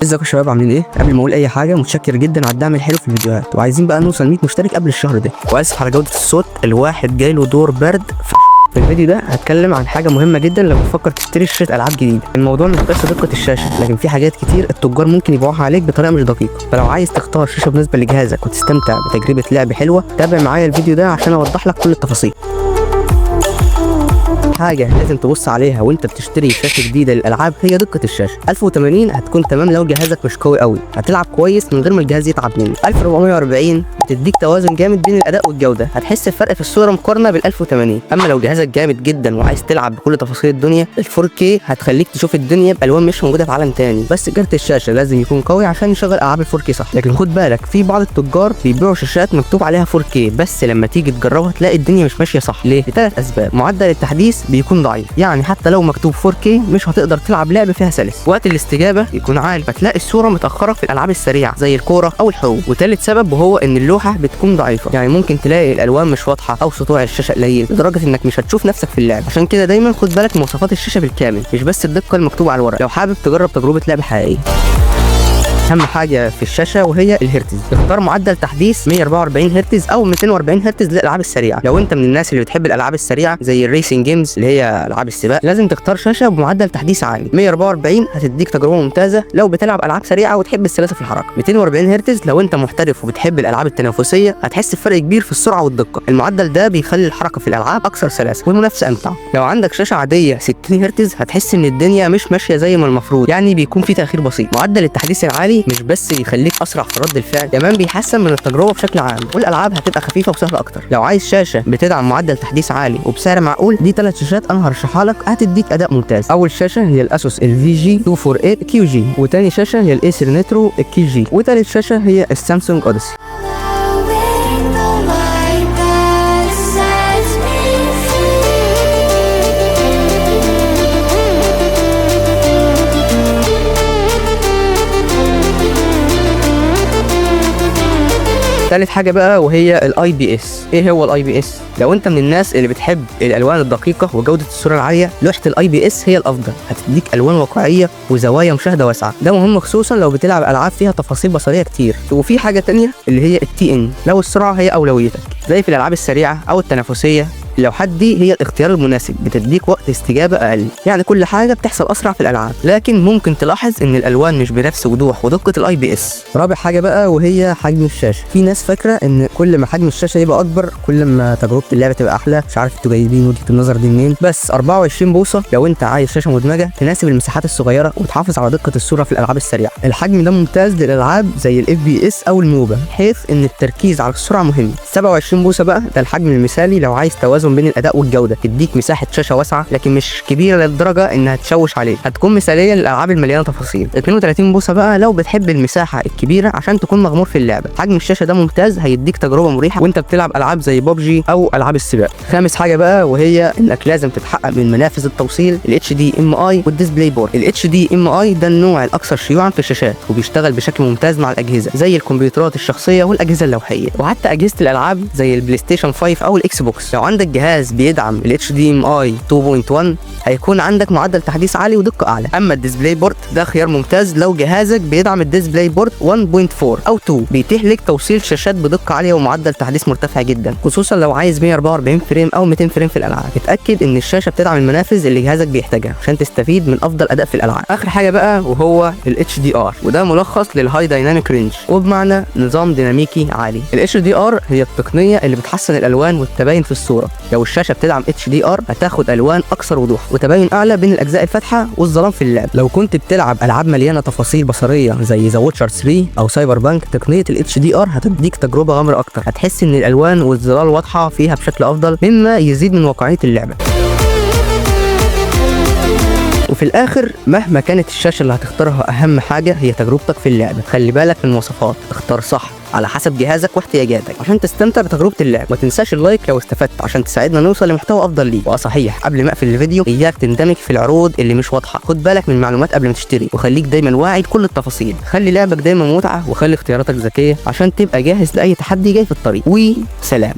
ازيكم يا شباب، عاملين ايه؟ قبل ما اقول اي حاجه، متشكر جدا على الدعم الحلو في الفيديوهات، وعايزين بقى نوصل 100 مشترك قبل الشهر ده. واسف على جوده الصوت، الواحد جاي له دور برد. في الفيديو ده هتكلم عن حاجه مهمه جدا لو بتفكر تشتري شاشه العاب جديده. الموضوع مش بس دقه الشاشه، لكن في حاجات كتير التجار ممكن يبيعوها عليك بطريقه مش دقيقه. فلو عايز تختار شاشه مناسبه لجهازك وتستمتع بتجربه لعب حلوه، تابع معايا الفيديو ده عشان اوضح لك كل التفاصيل. حاجه لازم تبص عليها وانت بتشتري شاشه جديده للالعاب هي دقه الشاشه. 1080 هتكون تمام لو جهازك مش قوي قوي، هتلعب كويس من غير ما الجهاز يتعب منك. 1440 بتديك توازن جامد بين الاداء والجوده، هتحس بفرق في الصوره مقارنه بال 1080. اما لو جهازك جامد جدا وعايز تلعب بكل تفاصيل الدنيا، ال 4K هتخليك تشوف الدنيا بالوان مش موجوده في عالم تاني. بس كارت الشاشه لازم يكون قوي عشان يشغل العاب ال 4K صح. لكن خد بالك، في بعض التجار بيبيعوا شاشات مكتوب عليها 4K، بس لما تيجي تجربها تلاقي الدنيا مش ماشيه صح. ليه؟ لثلاث اسباب. معدل التحديث بيكون ضعيف، يعني حتى لو مكتوب 4K مش هتقدر تلعب لعب فيها سلس. وقت الاستجابه يكون عالي، فتلاقي الصوره متاخره في الالعاب السريعه زي الكوره او الحروب. وثالث سبب وهو ان اللوحه بتكون ضعيفه، يعني ممكن تلاقي الالوان مش واضحه او سطوع الشاشه قليل لدرجه انك مش هتشوف نفسك في اللعب. عشان كده دايما خد بالك من مواصفات الشاشه بالكامل، مش بس الدقه المكتوبه على الورق، لو حابب تجرب تجربه لعب حقيقيه. اهم حاجه في الشاشه وهي الهرتز. اختار معدل تحديث 144 هرتز او 240 هرتز للالعاب السريعه. لو انت من الناس اللي بتحب الالعاب السريعه زي الريسنج جيمز اللي هي العاب السباق، لازم تختار شاشه بمعدل تحديث عالي. 144 هتديك تجربه ممتازه لو بتلعب العاب سريعه وتحب السلاسه في الحركه. 240 هرتز لو انت محترف وبتحب الالعاب التنافسيه، هتحس بفرق كبير في السرعه والدقه. المعدل ده بيخلي الحركه في الالعاب اكثر سلاسه والمنافسه امتع. لو عندك شاشه عاديه 60 هرتز، هتحس ان الدنيا مش ماشيه زي ما المفروض، يعني بيكون في تاخير بسيط. معدل التحديث العالي مش بس بيخليك اسرع في رد الفعل، كمان بيحسن من التجربه بشكل عام، والالعاب هتبقى خفيفه وسهله اكتر. لو عايز شاشه بتدعم معدل تحديث عالي وبسعر معقول، دي 3 شاشات انا هرشحها لك هتديك اداء ممتاز. اول شاشه هي الاسوس VG248QG، وتاني شاشه هي الايسر نيترو QG، وتالت شاشه هي السامسونج اوديسي. ثالث حاجه بقى وهي الاي بي اس. ايه هو الاي بي اس؟ لو انت من الناس اللي بتحب الالوان الدقيقه وجوده الصوره العاليه، لوحه الاي بي اس هي الافضل، هتديك الوان واقعيه وزوايا مشاهده واسعه. ده مهم خصوصا لو بتلعب العاب فيها تفاصيل بصريه كتير. وفي حاجه تانية اللي هي التي ان، لو السرعه هي اولويتك زي في الالعاب السريعه او التنافسيه، اللوحات دي هي الاختيار المناسب، بتديك وقت استجابه اقل، يعني كل حاجه بتحصل اسرع في الالعاب. لكن ممكن تلاحظ ان الالوان مش بنفس وضوح ودقه الاي بي اس. رابع حاجه بقى وهي حجم الشاشه. في ناس فاكره ان كل ما حجم الشاشه يبقى اكبر كل ما تجربه اللعبه تبقى احلى، مش عارف انتوا جايبين وجهه النظر دي منين. بس 24 بوصه لو انت عايز شاشه مدمجه تناسب المساحات الصغيره وتحافظ على دقه الصوره في الالعاب السريعه. الحجم ده ممتاز للالعاب زي الاف بي اس او الموبا، حيث ان التركيز على السرعه مهم. 27 بوصه بقى ده الحجم المثالي لو عايز توازن بين الاداء والجوده، تديك مساحه شاشه واسعه لكن مش كبيره للدرجه انها تشوش عليك، هتكون مثاليه للالعاب المليانه تفاصيل. 32 بوصه بقى لو بتحب المساحه الكبيره عشان تكون مغمور في اللعبه. حجم الشاشه ده ممتاز، هيديك تجربه مريحه وانت بتلعب العاب زي ببجي او العاب السباق. خامس حاجه بقى وهي انك لازم تتحقق من منافذ التوصيل HDMI والديسبلاي بورد. HDMI ده النوع الاكثر شيوعا في الشاشات، وبيشتغل بشكل ممتاز مع الاجهزه زي الكمبيوترات الشخصيه والاجهزه اللوحيه، وحتى اجهزه الالعاب زي البلاي ستيشن 5 او الاكس بوكس. لو عندك جهاز بيدعم ال HDMI 2.1 هيكون عندك معدل تحديث عالي ودقه اعلى. اما الديسبلاي بورد ده خيار ممتاز لو جهازك بيدعم الديسبلاي بورد 1.4 او 2، بيتيح لك توصيل شاشات بدقه عاليه ومعدل تحديث مرتفع جدا، خصوصا لو عايز 144 فريم او 200 فريم في الالعاب. اتاكد ان الشاشه بتدعم المنافذ اللي جهازك بيحتاجها عشان تستفيد من افضل اداء في الالعاب. اخر حاجه بقى وهو ال HDR، وده ملخص للهاي دايناميك رينج، وبمعنى نظام ديناميكي عالي. ال HDR هي التقنيه اللي بتحسن الالوان والتباين في الصوره. لو الشاشه بتدعم HDR هتاخد الوان اكثر وضوح وتباين اعلى بين الاجزاء الفاتحه والظلام في اللعب. لو كنت بتلعب العاب مليانه تفاصيل بصريه زي ذا ووتشر 3 او سايبر بانك، تقنيه ال HDR هتديك تجربه غامره اكتر، هتحس ان الالوان والظلال واضحه فيها بشكل افضل مما يزيد من واقعيه اللعبه. وفي الاخر مهما كانت الشاشه اللي هتختارها، اهم حاجه هي تجربتك في اللعبه. خلي بالك من المواصفات، اختار صح على حسب جهازك واحتياجاتك عشان تستمتع بتجربه اللعب. ما تنساش اللايك لو استفدت عشان تساعدنا نوصل لمحتوى افضل ليك. وصحيح قبل ما اقفل الفيديو، اياك تندمج في العروض اللي مش واضحه، خد بالك من المعلومات قبل ما تشتري، وخليك دايما واعي لكل التفاصيل. خلي لعبك دايما متعه، وخلي اختياراتك ذكيه عشان تبقى جاهز لاي تحدي جاي في الطريق. وسلام.